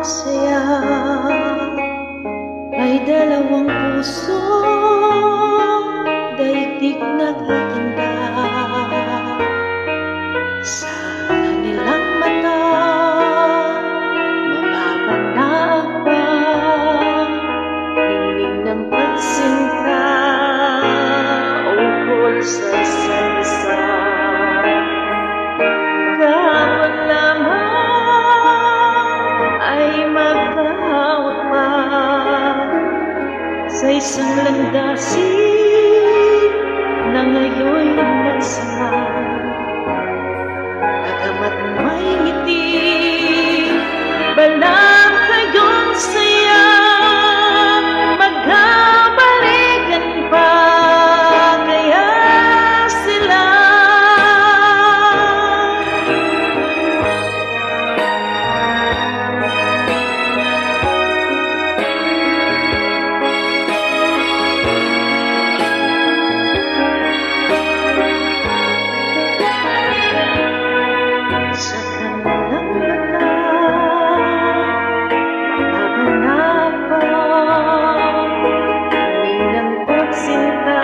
saya ay dalawang puso, daigdig nagtitanda. Sa kanilang mata, mapapanabang ningning ng pagsinta ukol sa isa't isa. Kapag lamang ay magkahawak pa sa isang landasin na ngayon nagsama. Agamat may ngiti, balang kayong saya, magkabalikan pa kaya sila. Sa kanilang mata, mapapanabang ng pagsinta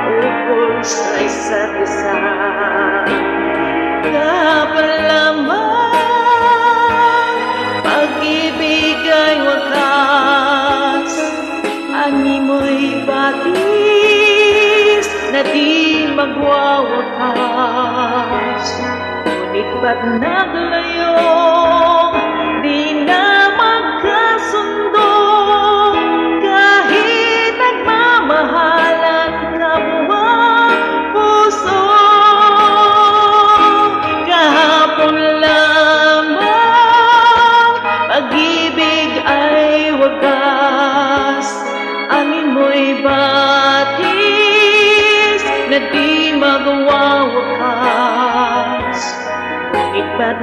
ukol sa isa't isa. Kapag lamang pag-ibig ay wakas, animoy batis na di magwawakas. Ngunit ba't naglayong di na magkasundo, kahit nagmamahalan kabuwang puso? Kahapon lamang pag-ibig ay wagas, animoy batis na di magwawakas. Ngunit ba't